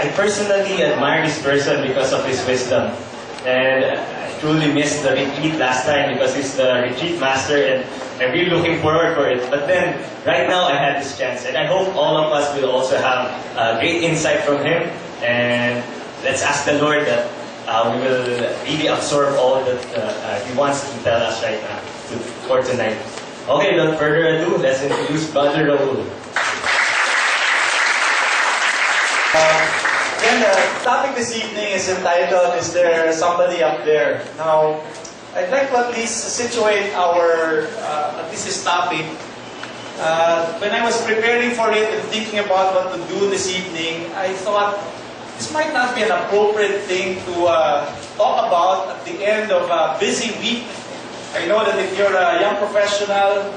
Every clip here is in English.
I personally admire this person because of his wisdom. And I truly missed the retreat last time because he's the retreat master and I'm really looking forward for it. But then, right now I had this chance and I hope all of us will also have great insight from him. And let's ask the Lord that we will really absorb all that he wants to tell us right now for tonight. Okay, without further ado, let's introduce Brother Raoul. The topic this evening is entitled, Is There Somebody Up There? Now, I'd like to at least situate at least this topic. When I was preparing for it and thinking about what to do this evening, I thought this might not be an appropriate thing to talk about at the end of a busy week. I know that if you're a young professional,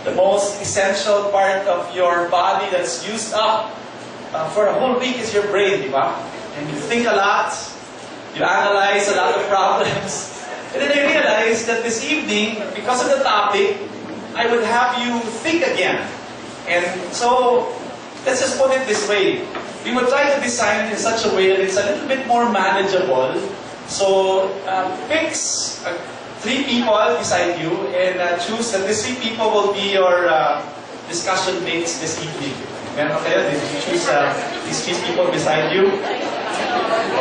the most essential part of your body that's used up for a whole week is your brain, di ba? And you think a lot, you analyze a lot of problems. And then I realized that this evening, because of the topic, I would have you think again. And so, let's just put it this way. We would try to design it in such a way that it's a little bit more manageable. So, pick 3 people beside you and choose that these 3 people will be your discussion mates this evening. Meron kayo? Did you choose these 3 people beside you?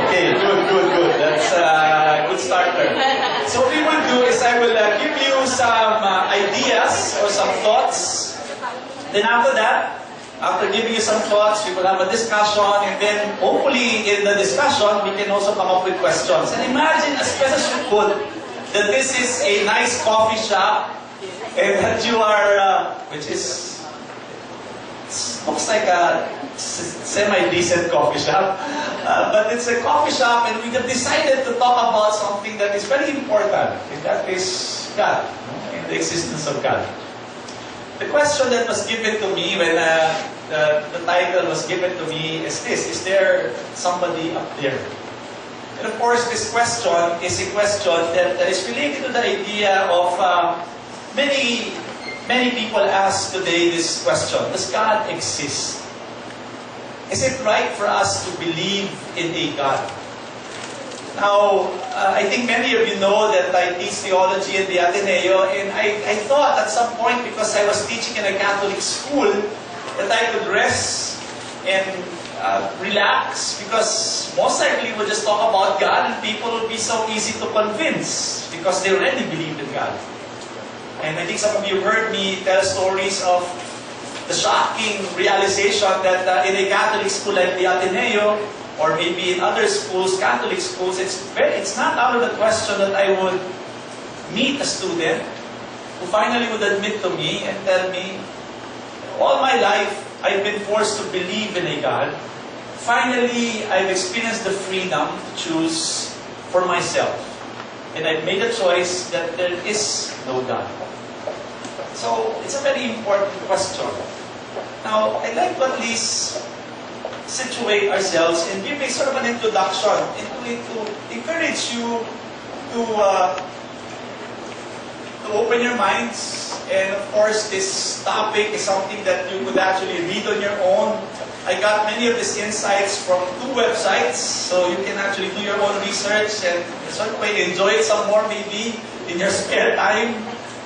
Okay, good. That's a good starter. So what we will do is I will give you some ideas or some thoughts. Then after that, after giving you some thoughts, we will have a discussion, and then hopefully in the discussion, we can also come up with questions. And imagine, as best as you could, that this is a nice coffee shop, and that you are, which is, looks like a semi-decent coffee shop, but it's a coffee shop, and we have decided to talk about something that is very important, and that is God, and the existence of God. The question that was given to me when the title was given to me is this: is there somebody up there? And of course, this question is a question that is related to the idea of many people ask today this question: does God exist? Is it right for us to believe in a God? Now, I think many of you know that I teach theology in the Ateneo, and I thought at some point, because I was teaching in a Catholic school, that I could rest and relax, because most likely we'll just talk about God and people will be so easy to convince because they already believe in God. And I think some of you heard me tell stories of the shocking realization that in a Catholic school like the Ateneo, or maybe in other schools, Catholic schools, it's not out of the question that I would meet a student who finally would admit to me and tell me, all my life I've been forced to believe in a God. Finally, I've experienced the freedom to choose for myself. And I've made a choice that there is no God. So, it's a very important question. Now, I'd like to at least situate ourselves and give a sort of an introduction to encourage you to open your minds. And of course, this topic is something that you could actually read on your own. I got many of these insights from 2 websites, so you can actually do your own research and sort of enjoy it some more maybe in your spare time.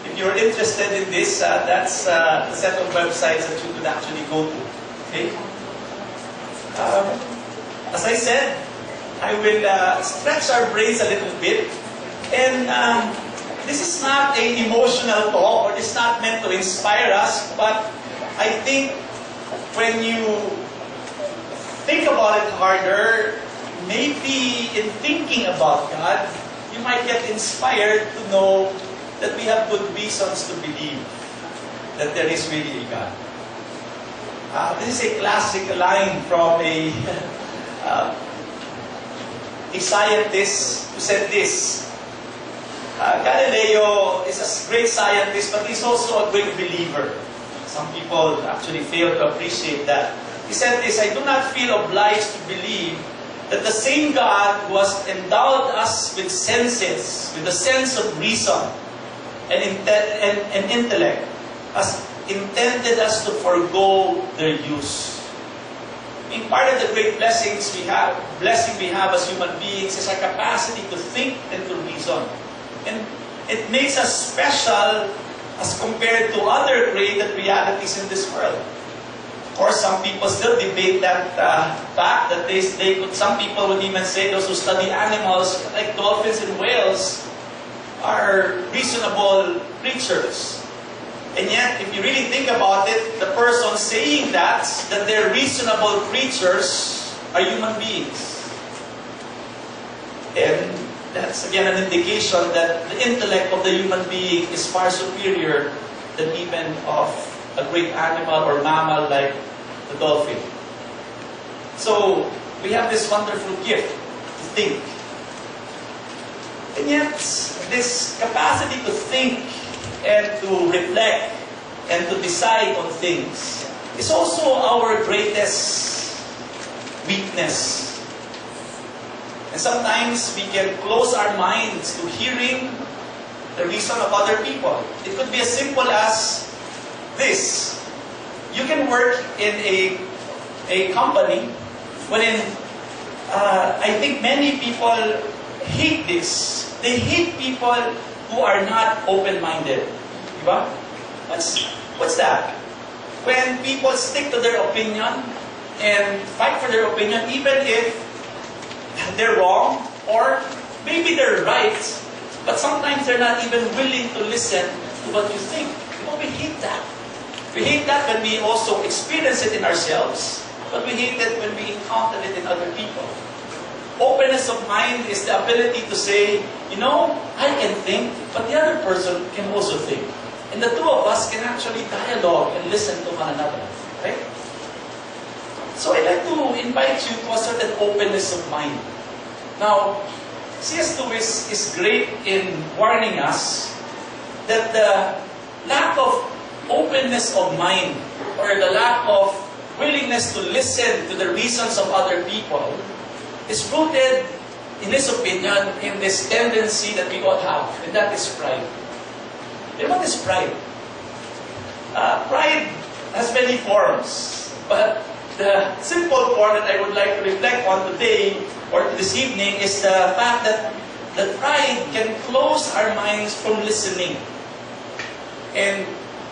If you're interested in this, that's the set of websites that you could actually go to. Okay? As I said, I will stretch our brains a little bit. And this is not an emotional talk, or it's not meant to inspire us, but I think when you think about it harder, maybe in thinking about God, you might get inspired to know that we have good reasons to believe that there is really a God. This is a classic line from a scientist who said this. Galileo is a great scientist, but he's also a great believer. Some people actually fail to appreciate that. He said this: I do not feel obliged to believe that the same God who has endowed us with senses, with a sense of reason and intellect, has intended us to forego their use. I mean, part of the great blessing we have as human beings is our capacity to think and to reason. And it makes us special as compared to other created realities in this world. Of course, some people still debate that fact that some people would even say those who study animals, like dolphins and whales, are reasonable creatures. And yet, if you really think about it, the person saying that they're reasonable creatures, are human beings. And that's again an indication that the intellect of the human being is far superior than even of a great animal or mammal like the dolphin. So, we have this wonderful gift to think. And yet, this capacity to think and to reflect and to decide on things is also our greatest weakness. And sometimes we can close our minds to hearing the reason of other people. It could be as simple as this. You can work in a company wherein I think many people hate this. They hate people who are not open-minded. Diba? What's that? When people stick to their opinion and fight for their opinion, even if they're wrong or maybe they're right, but sometimes they're not even willing to listen to what you think. We hate that. We hate that when we also experience it in ourselves, but we hate it when we encounter it in other people. Openness of mind is the ability to say, I can think, but the other person can also think. And the two of us can actually dialogue and listen to one another. Right? So I'd like to invite you to a certain openness of mind. Now, C.S. Lewis is great in warning us that the lack of openness of mind or the lack of willingness to listen to the reasons of other people is rooted, in his opinion, in this tendency that we all have, and that is pride. And what is pride? Pride has many forms, but the simple form that I would like to reflect on today or this evening is the fact that pride can close our minds from listening. And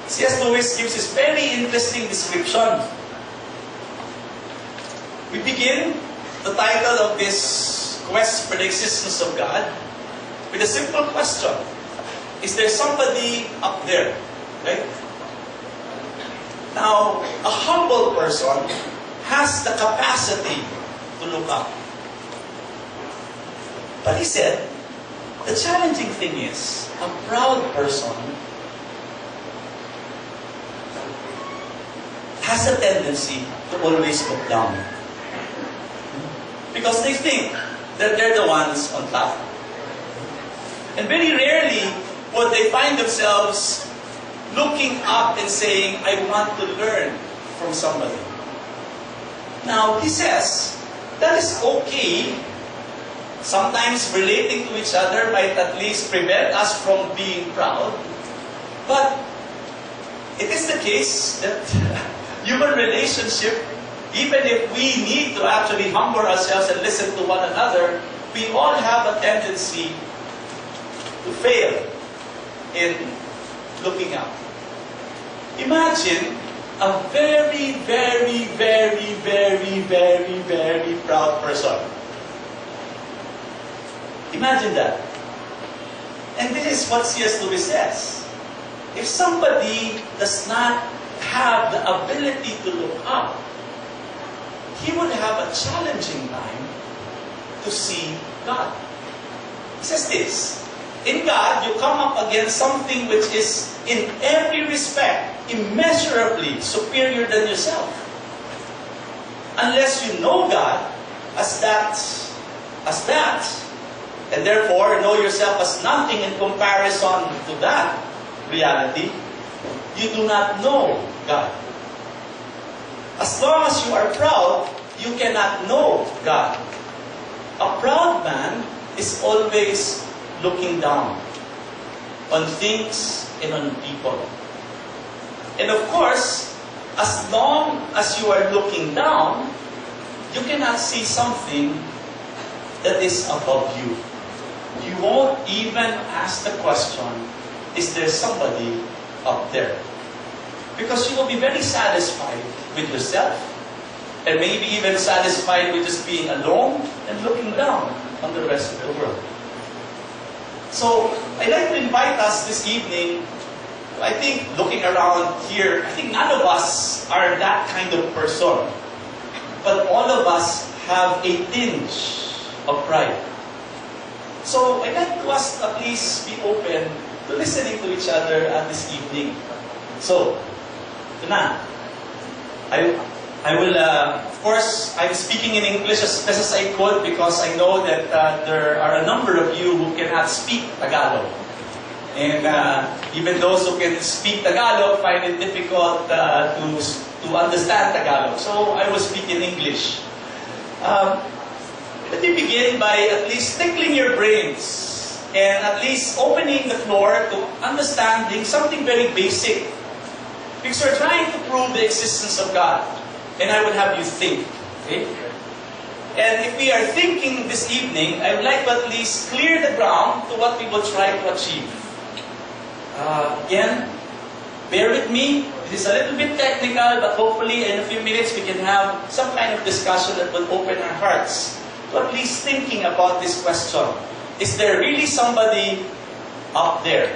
C.S. Lewis gives this very interesting description. We begin the title of this quest for the existence of God with a simple question. Is there somebody up there? Right? Now, a humble person has the capacity to look up. But he said, the challenging thing is, a proud person has a tendency to always look down. Because they think that they're the ones on top. And very rarely would they find themselves looking up and saying, I want to learn from somebody. Now, he says, that is okay. Sometimes relating to each other might at least prevent us from being proud. But it is the case that human relationship, even if we need to actually humble ourselves and listen to one another, we all have a tendency to fail in looking up. Imagine a very, very, very, very, very, very proud person. Imagine that. And this is what C.S. Lewis says. If somebody does not have the ability to look up, he would have a challenging time to see God. He says this, in God, you come up against something which is in every respect immeasurably superior than yourself. Unless you know God as that, and therefore know yourself as nothing in comparison to that reality, you do not know God. As long as you are proud, you cannot know God. A proud man is always looking down on things and on people. And of course, as long as you are looking down, you cannot see something that is above you. You won't even ask the question, is there somebody up there? Because you will be very satisfied with yourself, and maybe even satisfied with just being alone and looking down on the rest of the world. So, I'd like to invite us this evening. I think looking around here, I think none of us are that kind of person. But all of us have a tinge of pride. So I'd like to us at least be open to listening to each other at this evening. So, ito na. I will, of course, I'm speaking in English as best as I could because I know that there are a number of you who cannot speak Tagalog. And even those who can speak Tagalog find it difficult to understand Tagalog. So I will speak in English. Let me begin by at least tickling your brains and at least opening the floor to understanding something very basic. Because we're trying to prove the existence of God. And I would have you think. Okay? And if we are thinking this evening, I would like to at least clear the ground to what we will try to achieve. Again, bear with me. It is a little bit technical, but hopefully in a few minutes we can have some kind of discussion that will open our hearts to at least thinking about this question. Is there really somebody up there?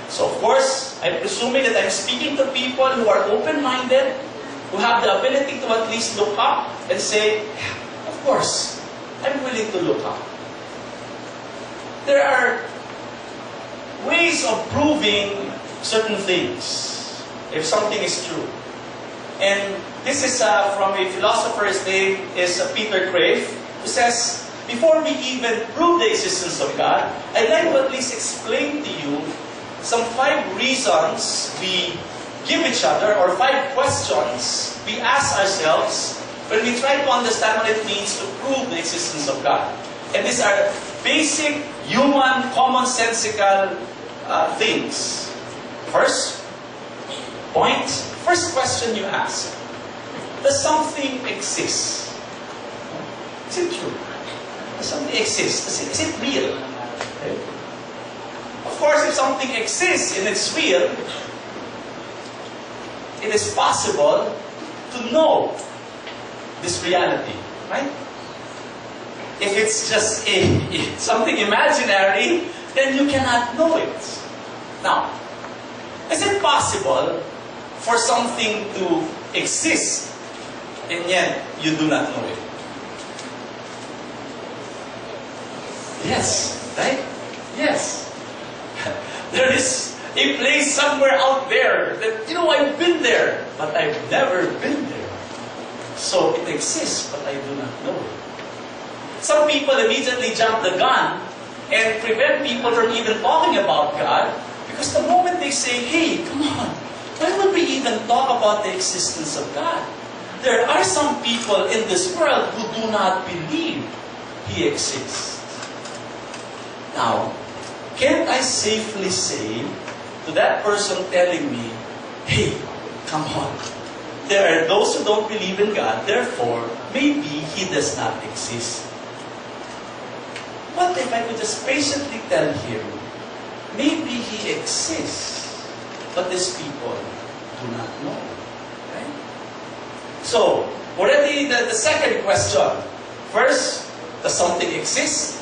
So of course, I'm presuming that I'm speaking to people who are open-minded, who have the ability to at least look up and say, yeah, of course, I'm willing to look up. There are ways of proving certain things, if something is true. And this is from a philosopher's name is Peter Crave, who says, before we even prove the existence of God, I'd like to at least explain to you some 5 reasons we give each other, or 5 questions we ask ourselves when we try to understand what it means to prove the existence of God. And these are basic, human, commonsensical things. First question you ask, does something exist? Is it true? Does something exist? Is it real? Okay. Of course, if something exists and it's real, it is possible to know this reality, right? If it's just something imaginary, then you cannot know it. Now, is it possible for something to exist and yet you do not know it? Yes, right? Yes. There is a place somewhere out there that, I've been there, but I've never been there. So it exists, but I do not know it. Some people immediately jump the gun and prevent people from even talking about God, because the moment they say, hey, come on, why would we even talk about the existence of God? There are some people in this world who do not believe He exists. Now, can't I safely say to that person telling me, hey, come on, there are those who don't believe in God, therefore, maybe He does not exist. What if I could just patiently tell him, maybe He exists, but these people do not know. Right? So, already the second question. First, does something exist?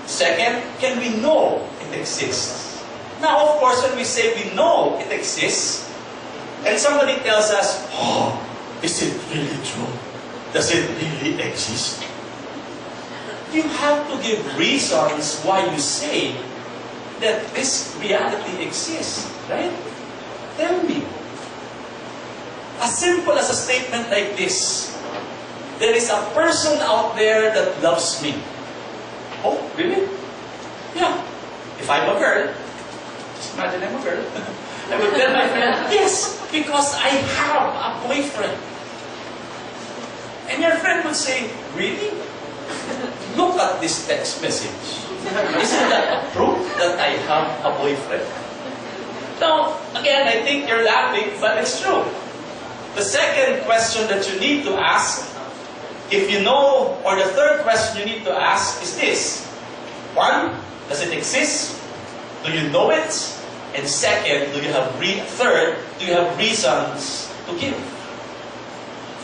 Second, can we know it exists? Now, of course, when we say we know it exists, and somebody tells us, oh, is it really true? Does it really exist? You have to give reasons why you say that this reality exists, right? Tell me. As simple as a statement like this, there is a person out there that loves me. Oh, really? Yeah. If I'm a girl, just imagine I'm a girl, I would tell my friend, yes, because I have a boyfriend. And your friend would say, really? Look at this text message. Isn't that a proof that I have a boyfriend? Now, again, I think you're laughing, but it's true. The second question that you need to ask if you know, or the third question you need to ask is this. One, does it exist? Do you know it? And second, third, do you have reasons to give?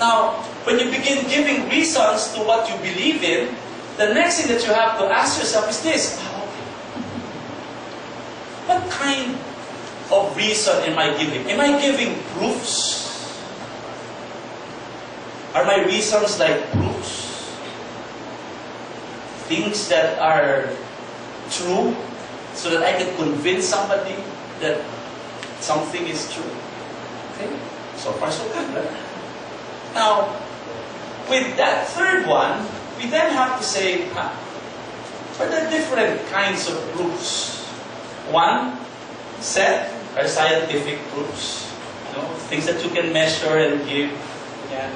Now, when you begin giving reasons to what you believe in, the next thing that you have to ask yourself is this. What kind of reason am I giving? Am I giving proofs? Are my reasons like proofs? Things that are true so that I can convince somebody that something is true. Okay? So far so good, right? Now, with that third one, we then have to say, what are the different kinds of proofs? One set are scientific proofs. Things that you can measure and give. Yeah.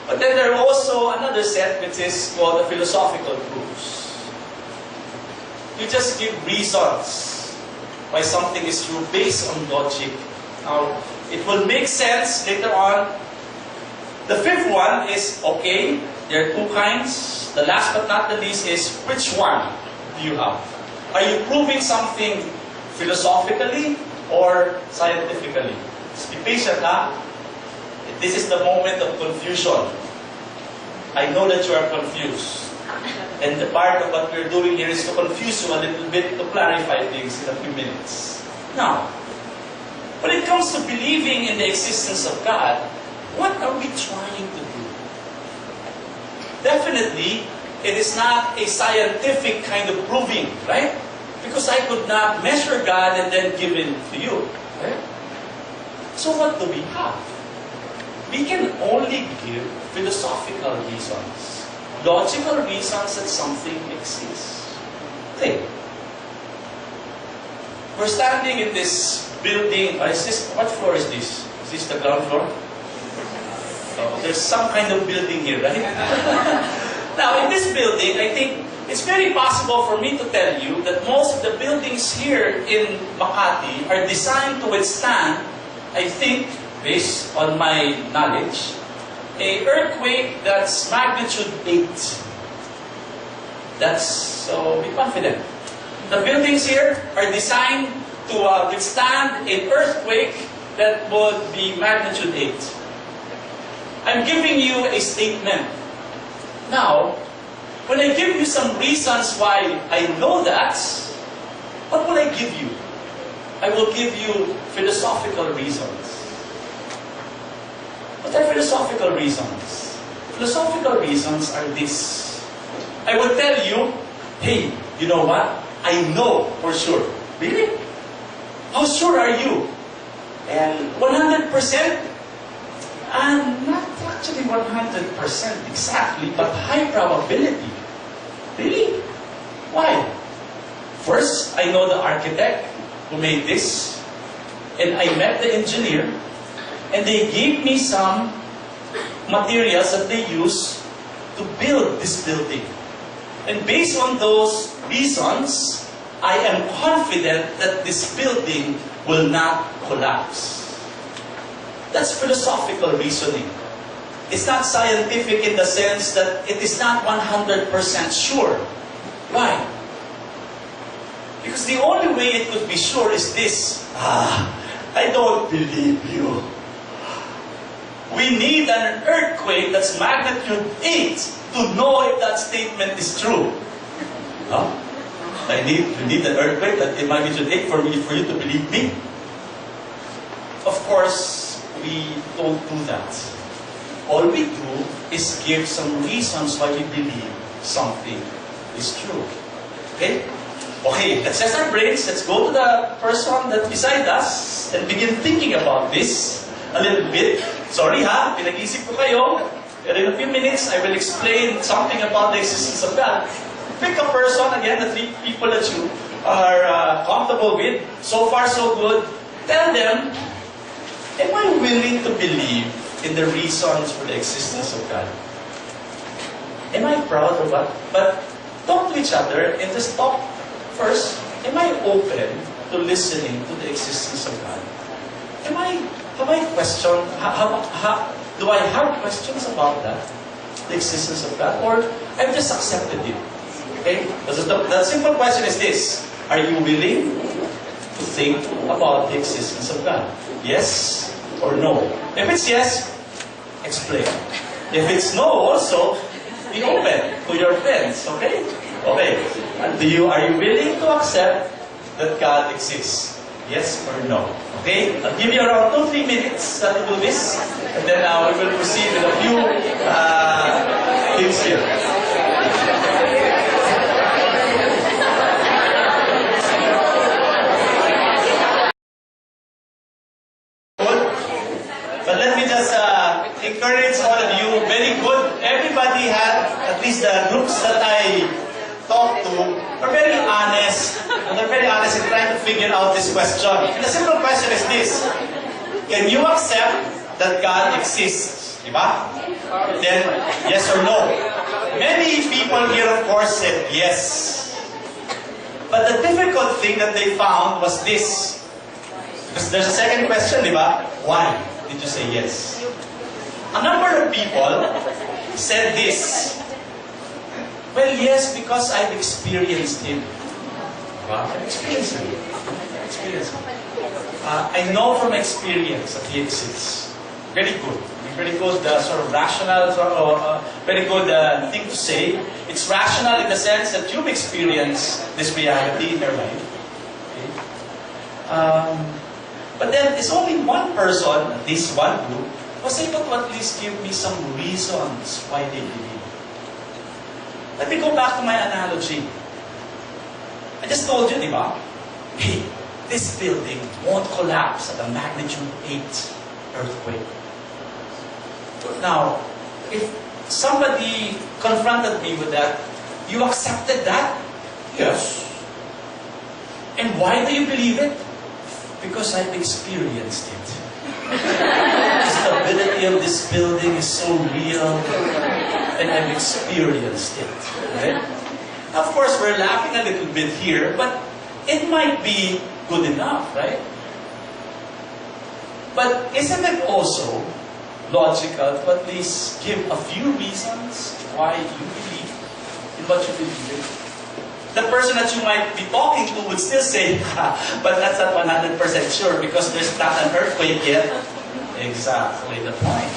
But then there are also another set which is called the philosophical proofs. You just give reasons why something is true based on logic. Now, it will make sense later on. The fifth one is, okay, there are two kinds. The last but not the least is, which one do you have? Are you proving something philosophically or scientifically? Just be patient, ha? This is the moment of confusion. I know that you are confused. And the part of what we're doing here is to confuse you a little bit, to clarify things in a few minutes. Now, when it comes to believing in the existence of God, what are we trying to do? Definitely, it is not a scientific kind of proving, right? Because I could not measure God and then give it to you. Right? So what do we have? We can only give philosophical reasons, logical reasons that something exists. Okay. We're standing in this building. What floor is this? Is this the ground floor? Oh, there's some kind of building here, right? Now, in this building, I think it's very possible for me to tell you that most of the buildings here in Makati are designed to withstand, I think, based on my knowledge, an earthquake that's magnitude 8. So be confident. The buildings here are designed to withstand an earthquake that would be magnitude 8. I'm giving you a statement. Now, when I give you some reasons why I know that, what will I give you? I will give you philosophical reasons. What are philosophical reasons? Philosophical reasons are this. I will tell you, hey, you know what? I know for sure. Really? How sure are you? And 100%? And not actually 100% exactly, but high probability. Really? Why? First, I know the architect who made this, and I met the engineer, and they gave me some materials that they use to build this building. And based on those reasons, I am confident that this building will not collapse. That's philosophical reasoning. It's not scientific in the sense that it is not 100% sure. Why? Because the only way it could be sure is this. I don't believe you. We need an earthquake that's magnitude 8 to know if that statement is true. Huh? You need an earthquake that is magnitude 8 for you to believe me? Of course, we don't do that. All we do is give some reasons why we believe something is true. Okay? Okay, let's test our brains. Let's go to the person that's beside us and begin thinking about this a little bit. Sorry ha, pinag-isip ko kayo. But in a few minutes, I will explain something about the existence of God. Pick a person, again, the 3 people that you are comfortable with. So far, so good. Tell them, am I willing to believe in the reasons for the existence of God? Am I proud of that? But talk to each other and just talk first. Am I open to listening to the existence of God? Do I have questions about that? the existence of God, or I've just accepted it. Okay? The simple question is this: are you willing to think about the existence of God? Yes or no? If it's yes, explain. If it's no, also be open to your friends. Okay? Okay. And are you willing to accept that God exists? Yes or no? Okay? I'll give you around 2-3 minutes to do this, and then we will proceed with a few things here. But let me just encourage all of you. Very good. Everybody had, at least the groups that I talked to, are very honest. And they're very honest in trying to figure out this question. And the simple question is this: can you accept that God exists? Diba? Then, yes or no? Many people here, of course, said yes. But the difficult thing that they found was this. Because there's a second question, diba? Why did you say yes? A number of people said this: well, yes, because I've experienced Him. I've experienced Him. I know from experience that He exists. Very good. Very good sort of rational, very good thing to say. It's rational in the sense that you've experienced this reality in your life. Okay? But then it's only one person, at least one group, was able to at least give me some reasons why they believe. Let me go back to my analogy. I just told you, diba? Hey, this building won't collapse at a magnitude 8 earthquake. Now, if somebody confronted me with that, you accepted that? Yes. And why do you believe it? Because I've experienced it. The stability of this building is so real, and I've experienced it. Right? Of course, we're laughing a little bit here, but it might be good enough, right? But isn't it also logical to at least give a few reasons why you believe in what you believe in? The person that you might be talking to would still say, but that's not 100% sure because there's not an earthquake yet. Exactly the point.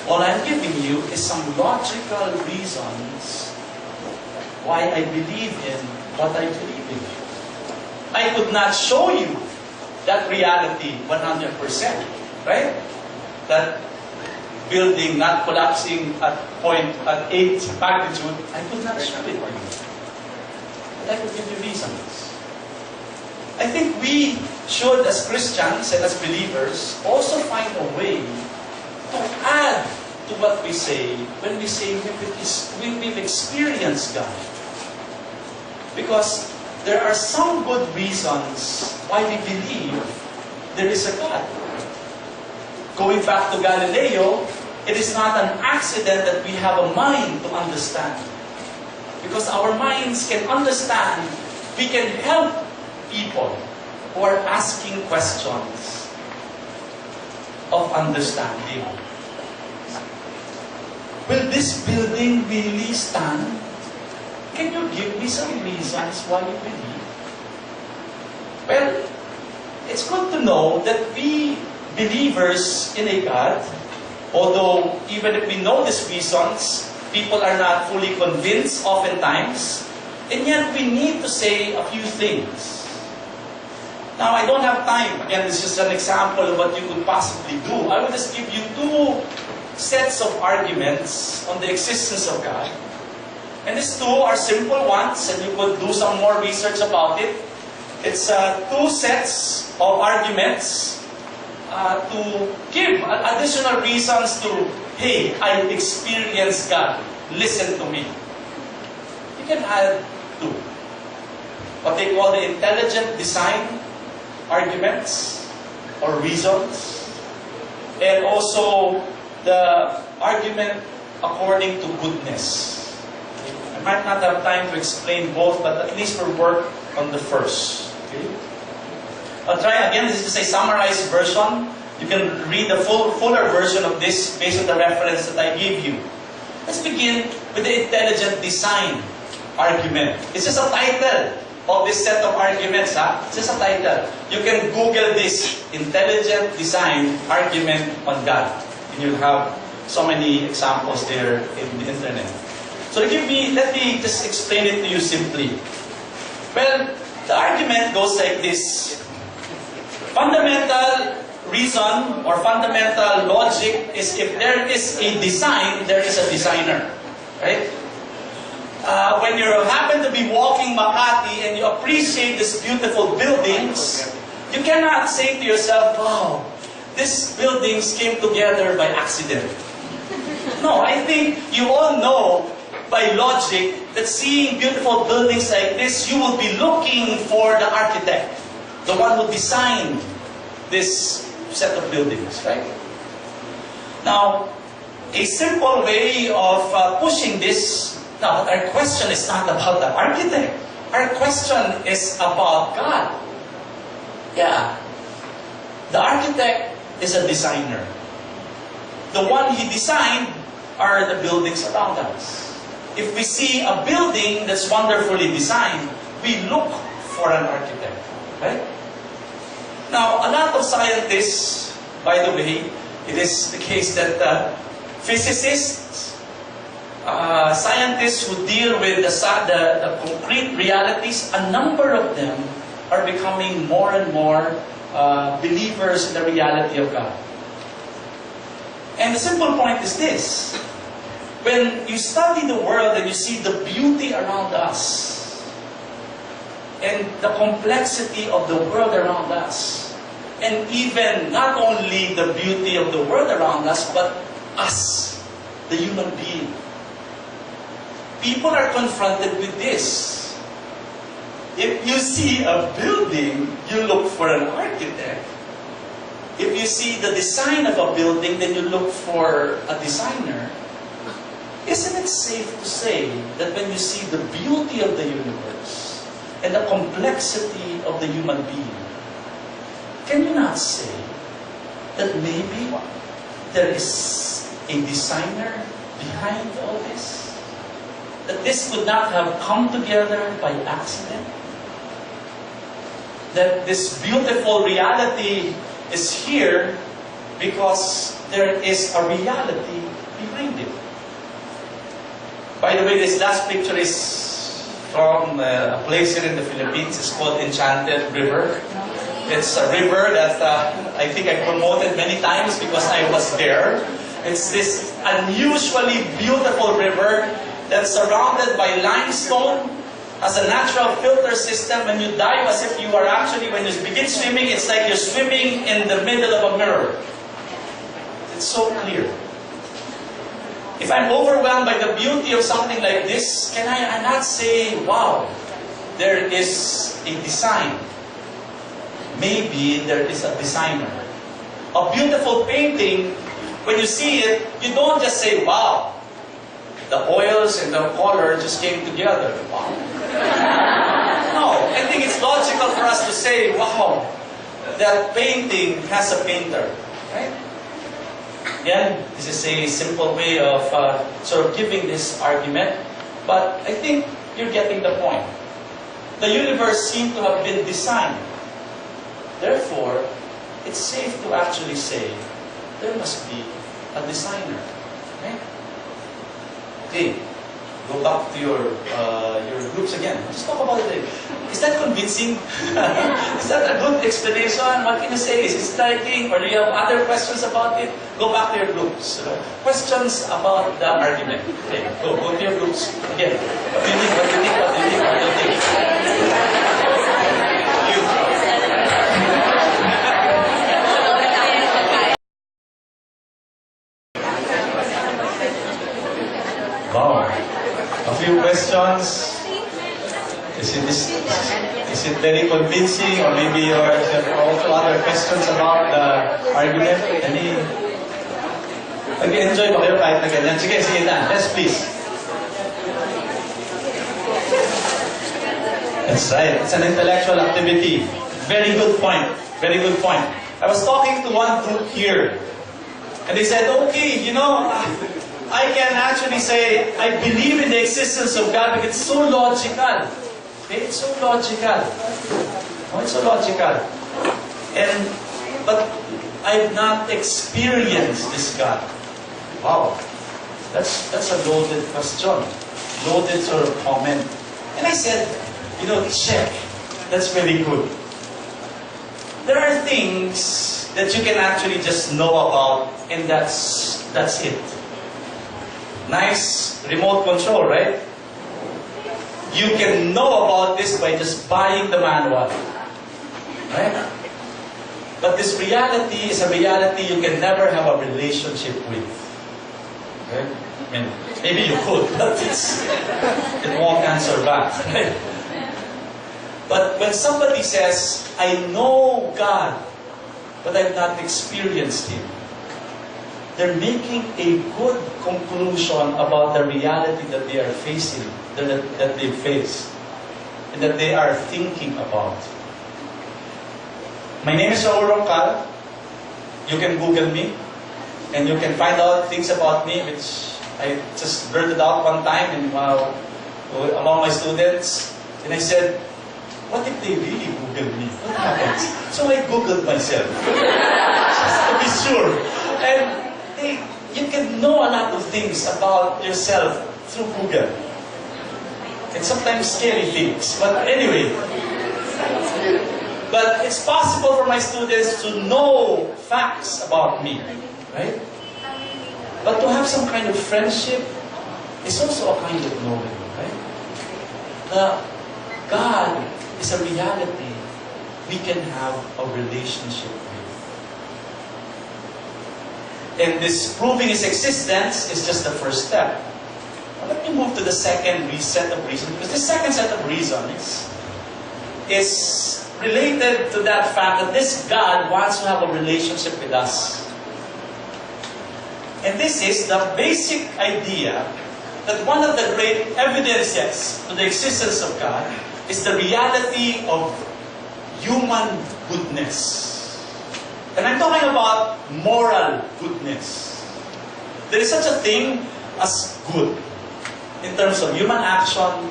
All I'm giving you is some logical reasons why I believe in what I believe in. I could not show you that reality 100%, right? That building not collapsing at 8 magnitude, I could not show it to you. But I could give you reasons. I think we should, as Christians and as believers, also find a way to add to what we say when we say we've experienced God. Because there are some good reasons why we believe there is a God. Going back to Galileo, it is not an accident that we have a mind to understand. Because our minds can understand, we can help people who are asking questions of understanding. Will this building really stand? Can you give me some reasons why you believe? Well, it's good to know that we believers in a God, although even if we know these reasons, people are not fully convinced oftentimes, and yet we need to say a few things. Now, I don't have time. Again, this is an example of what you could possibly do. I will just give you 2 sets of arguments on the existence of God. And these 2 are simple ones, and you could do some more research about it. It's 2 sets of arguments to give additional reasons to, hey, I experienced God. Listen to me. You can add 2. What they call the intelligent design arguments or reasons. And also the argument according to goodness. I might not have time to explain both, but at least we'll work on the first. Okay? I'll try again. This is a summarized version. You can read the fuller version of this based on the reference that I give you. Let's begin with the intelligent design argument. It's just a title of this set of arguments. It's just a title. You can Google this, intelligent design argument on God. And you'll have so many examples there in the internet. So let me just explain it to you simply. Well, the argument goes like this. Fundamental reason or fundamental logic is if there is a design, there is a designer. Right? When you happen to be walking Makati and you appreciate these beautiful buildings, you cannot say to yourself, wow, these buildings came together by accident. No, I think you all know by logic that seeing beautiful buildings like this, you will be looking for the architect, the one who designed this set of buildings, right? Now, a simple way of pushing this, now our question is not about the architect. Our question is about God. Yeah. The architect is a designer. The one he designed are the buildings around us. If we see a building that's wonderfully designed, we look for an architect, right? Now, a lot of scientists, by the way, it is the case that physicists, scientists who deal with the concrete realities, a number of them are becoming more and more believers in the reality of God. And the simple point is this. When you study the world and you see the beauty around us and the complexity of the world around us, and even not only the beauty of the world around us, but us, the human being, people are confronted with this. If you see a building, you look for an architect. If you see the design of a building, then you look for a designer. Isn't it safe to say that when you see the beauty of the universe and the complexity of the human being, can you not say that maybe there is a designer behind all this? That this could not have come together by accident? That this beautiful reality is here because there is a reality behind it. By the way, this last picture is from a place here in the Philippines. It's called Enchanted River. It's a river that I think I promoted many times because I was there. It's this unusually beautiful river that's surrounded by limestone, has a natural filter system. When you dive, as if you are actually, when you begin swimming, it's like you're swimming in the middle of a mirror. It's so clear. If I'm overwhelmed by the beauty of something like this, can I not say, wow, there is a design. Maybe there is a designer. A beautiful painting, when you see it, you don't just say, wow, the oils and the color just came together. Wow. No, I think it's logical for us to say, wow, that painting has a painter. Right? Again, this is a simple way of sort of giving this argument, but I think you're getting the point. The universe seemed to have been designed. Therefore, it's safe to actually say there must be a designer. Right? Okay, go back to your groups again. Just talk about it. Is that convincing? Is that a good explanation? What can you say? Is it striking? Or do you have other questions about it? Go back to your groups. Questions about the argument. Okay, go to your groups. Again, what do you think? What do you think? What do you think? What do you think? You. Wow. A few questions. Is it very convincing, or maybe there are also other questions about the argument? Nag-enjoy ba kayo kahit na ganyan? Sige, na. Yes, please. That's right. It's an intellectual activity. Very good point. Very good point. I was talking to one group here, and they said, okay, I can actually say I believe in the existence of God because it's so logical. Okay? It's so logical. Oh, it's so logical. But I've not experienced this God. Wow. That's a loaded question. Loaded sort of comment. And I said, check. That's very good. There are things that you can actually just know about, and that's it. Nice remote control, right? You can know about this by just buying the manual. Right? But this reality is a reality you can never have a relationship with. Okay? I mean, maybe you could, but it won't answer back. Right? But when somebody says, I know God, but I've not experienced Him, they're making a good conclusion about the reality that they are facing, that they face, and that they are thinking about. My name is Raoul Roncal. You can Google me, and you can find out things about me, which I just blurted out one time among my students. And I said, what if they really Google me? What happens? So I Googled myself, just to be sure. And you can know a lot of things about yourself through Google. And sometimes scary things. But anyway. But it's possible for my students to know facts about me. Right? But to have some kind of friendship is also a kind of knowing. Right? God is a reality we can have a relationship with. And this proving His existence is just the first step. Now let me move to the second set of reasons, because this second set of reasons is related to that fact that this God wants to have a relationship with us. And this is the basic idea that one of the great evidences to the existence of God is the reality of human goodness. And I'm talking about moral goodness. There is such a thing as good in terms of human action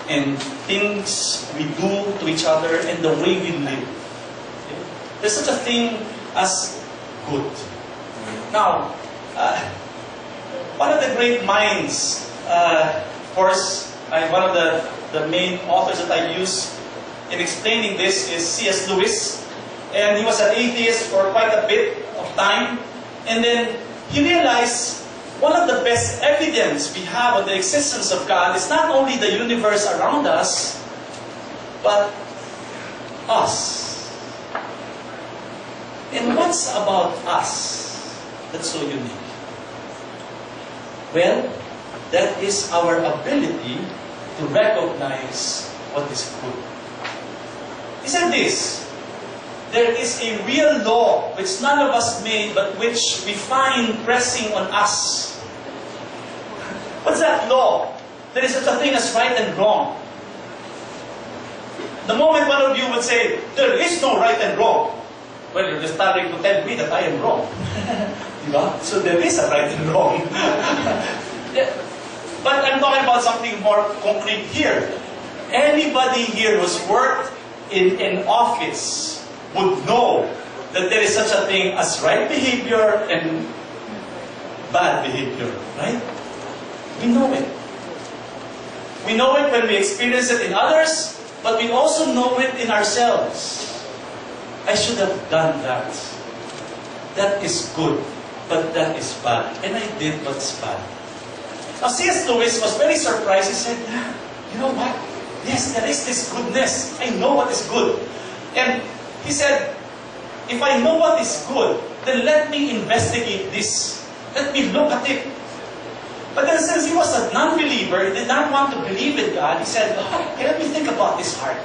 and things we do to each other and the way we live. There's such a thing as good. Now, one of the great minds, of course, one of the main authors that I use in explaining this is C.S. Lewis. And he was an atheist for quite a bit of time. And then he realized one of the best evidence we have of the existence of God is not only the universe around us, but us. And what's about us that's so unique? Well, that is our ability to recognize what is good. He said this, there is a real law which none of us made, but which we find pressing on us. What's that law? There is such a thing as right and wrong. The moment one of you would say, there is no right and wrong, well, you're just starting to tell me that I am wrong. So there is a right and wrong. But I'm talking about something more concrete here. Anybody here who's worked in an office would know that there is such a thing as right behavior and bad behavior, right? We know it. We know it when we experience it in others, but we also know it in ourselves. I should have done that. That is good, but that is bad. And I did what's bad. Now C.S. Lewis was very surprised. He said, you know what? Yes, there is this goodness. I know what is good. And he said, if I know what is good, then let me investigate this. Let me look at it. But then since he was a non-believer, he did not want to believe in God, he said, okay, let me think about this hard.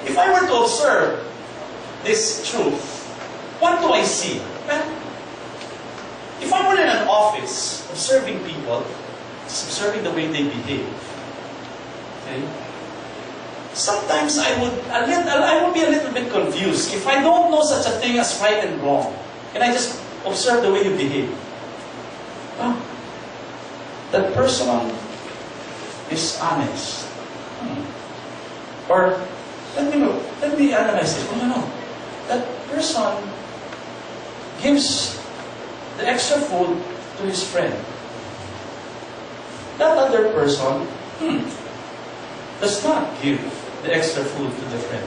If I were to observe this truth, what do I see? Well, if I were in an office observing people, just observing the way they behave, okay, sometimes I would be a little bit confused. If I don't know such a thing as right and wrong, and I just observe the way you behave, Ah, that person is honest. Or let me analyze it. Oh, no. That person gives the extra food to his friend. That other person does not give the extra food to the friend.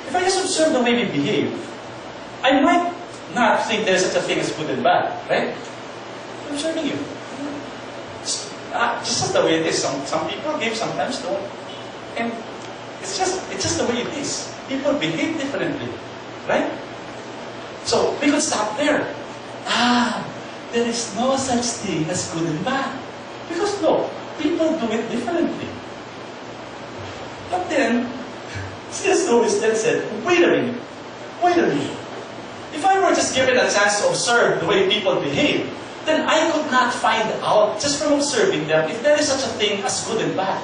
If I just observe the way we behave, I might not think there's such a thing as good and bad, right? I'm observing you. Just the way it is. Some people give, sometimes don't. And it's just the way it is. People behave differently, right? So we could stop there. There is no such thing as good and bad. Because no, people do it differently. But then, C.S. Lewis then said, wait a minute. If I were just given a chance to observe the way people behave, then I could not find out, just from observing them, if there is such a thing as good and bad.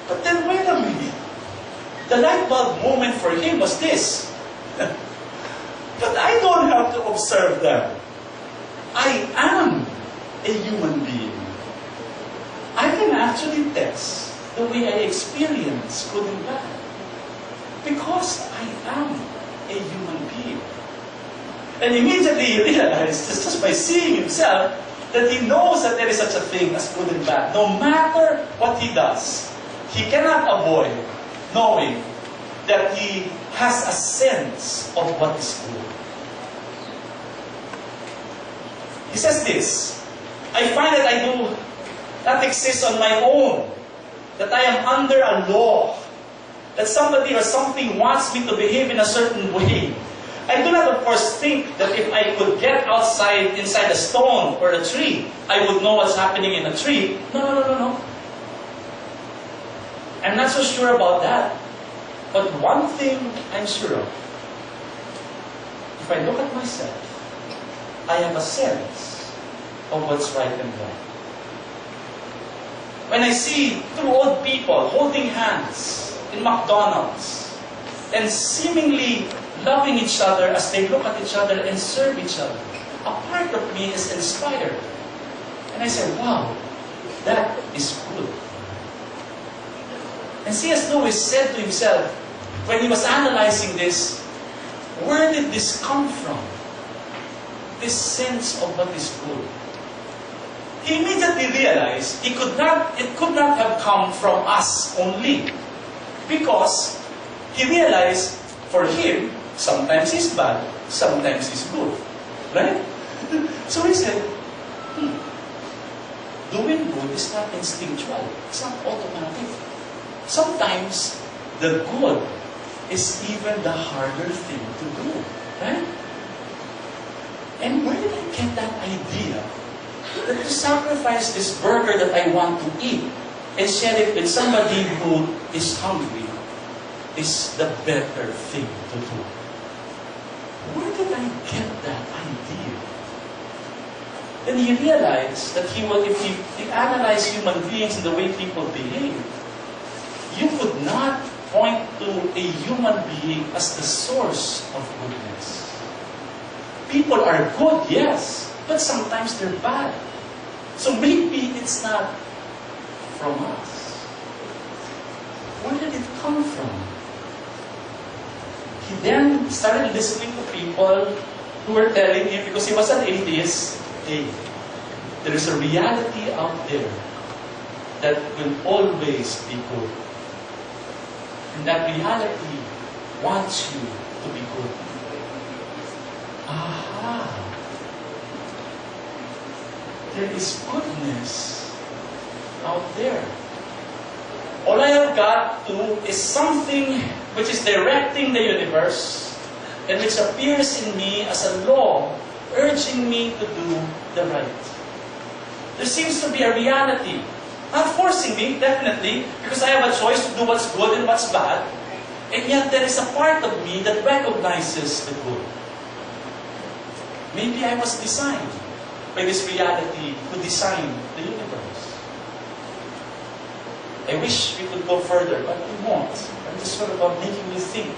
But then, wait a minute. The light bulb moment for him was this. But I don't have to observe them. I am a human being. I can actually test the way I experience good and bad. Because I am a human being. And immediately he realized, just by seeing himself, that he knows that there is such a thing as good and bad. No matter what he does, he cannot avoid knowing that he has a sense of what is good. He says this, I find that I do not exist on my own, that I am under a law, that somebody or something wants me to behave in a certain way. I do not, of course, think that if I could get inside a stone or a tree, I would know what's happening in a tree. No. I'm not so sure about that. But one thing I'm sure of. If I look at myself, I have a sense of what's right and wrong. When I see two old people holding hands in McDonald's and seemingly loving each other as they look at each other and serve each other, a part of me is inspired. And I say, wow, that is good. And C.S. Lewis said to himself, when he was analyzing this, where did this come from? This sense of what is good. He immediately realized it could not have come from us only. Because he realized, for him, sometimes he's bad, sometimes he's good. Right? So he said, doing good is not instinctual. It's not automatic. Sometimes the good is even the harder thing to do. Right? And where did I get that idea? That to sacrifice this burger that I want to eat and share it with somebody who is hungry is the better thing to do. Where did I get that idea? Then he realized that if he analyzed human beings and the way people behave, you could not point to a human being as the source of goodness. People are good, yes, but sometimes they're bad. So maybe it's not from us. Where did it come from? He then started listening to people who were telling him, because he was an atheist, hey, there is a reality out there that will always be good. And that reality wants you to be good. Aha! There is goodness out there. All I have got to is something which is directing the universe and which appears in me as a law urging me to do the right. There seems to be a reality, not forcing me, definitely, because I have a choice to do what's good and what's bad, and yet there is a part of me that recognizes the good. Maybe I was designed by this reality to design the universe. I wish we could go further, but we won't. I'm just sort of making you think.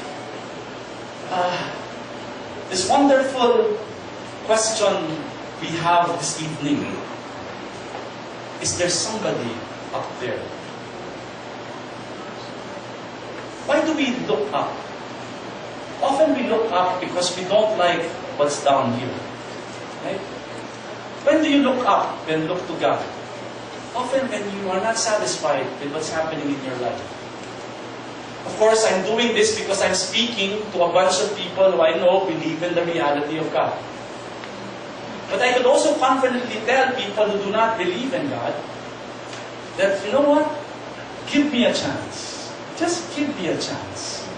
This wonderful question we have this evening, is there somebody up there? Why do we look up? Often we look up because we don't like what's down here. Right? When do you look up and look to God? Often when you are not satisfied with what's happening in your life. Of course, I'm doing this because I'm speaking to a bunch of people who I know believe in the reality of God. But I could also confidently tell people who do not believe in God that, you know what? Give me a chance. Just give me a chance.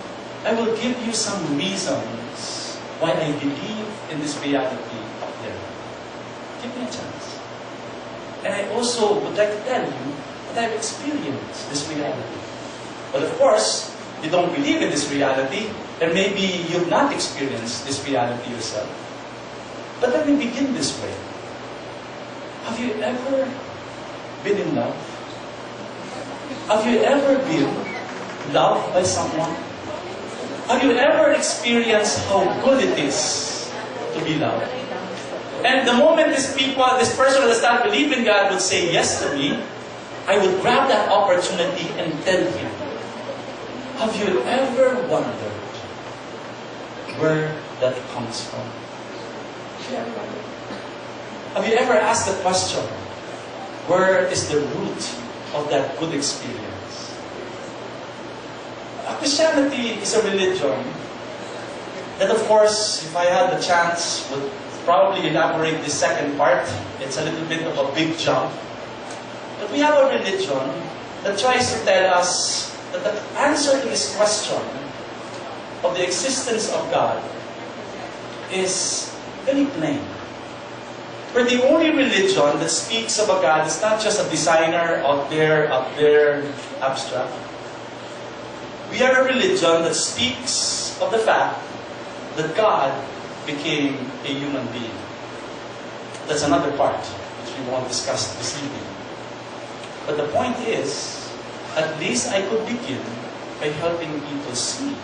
I will give you some reasons why I believe in this reality up there. Give me a chance. And I also would like to tell you that I've experienced this reality. But of course, you don't believe in this reality, and maybe you've not experienced this reality yourself. But let me begin this way. Have you ever been in love? Have you ever been loved by someone? Have you ever experienced how good it is to be loved? And the moment this person who does not believe in God would say yes to me, I would grab that opportunity and tell him, have you ever wondered where that comes from? Have you ever asked the question, where is the root of that good experience? Christianity is a religion that, of course, if I had the chance, would probably elaborate the second part. It's a little bit of a big jump. But we have a religion that tries to tell us that the answer to this question of the existence of God is very plain. We're the only religion that speaks of a God that's not just a designer out there, abstract. We are a religion that speaks of the fact that God became a human being. That's another part, which we won't discuss this evening. But the point is, at least I could begin by helping people see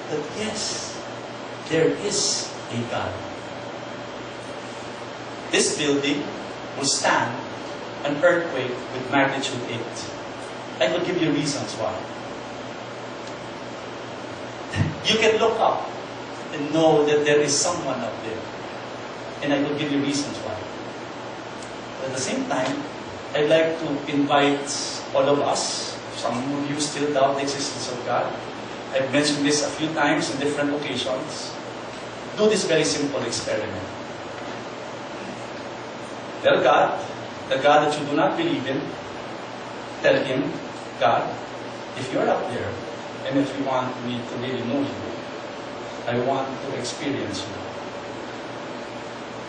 that yes, there is a God. This building will stand an earthquake with magnitude 8. I could give you reasons why. You can look up and know that there is someone up there. And I will give you reasons why. But at the same time, I'd like to invite all of us, some of you still doubt the existence of God. I've mentioned this a few times in different occasions. Do this very simple experiment. Tell God, the God that you do not believe in, tell Him, God, if you're up there, and if you want me to really know you, I want to experience you.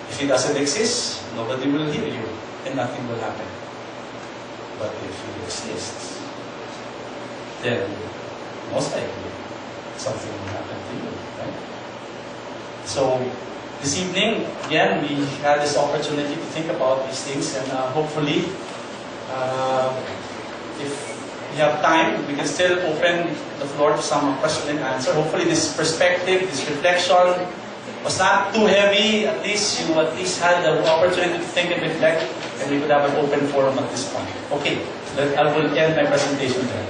If He doesn't exist, nobody will hear you, and nothing will happen. But if He exists, then most likely something will happen to you. Right? So this evening, again, we had this opportunity to think about these things, and hopefully, if we have time, we can still open the floor to some question and answer. Hopefully this perspective, this reflection was not too heavy. At least you had the opportunity to think and reflect, and we could have an open forum at this point. Okay, I will end my presentation there.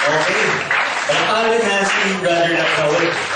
Okay. Ang pangalan natin, Brother Raoul.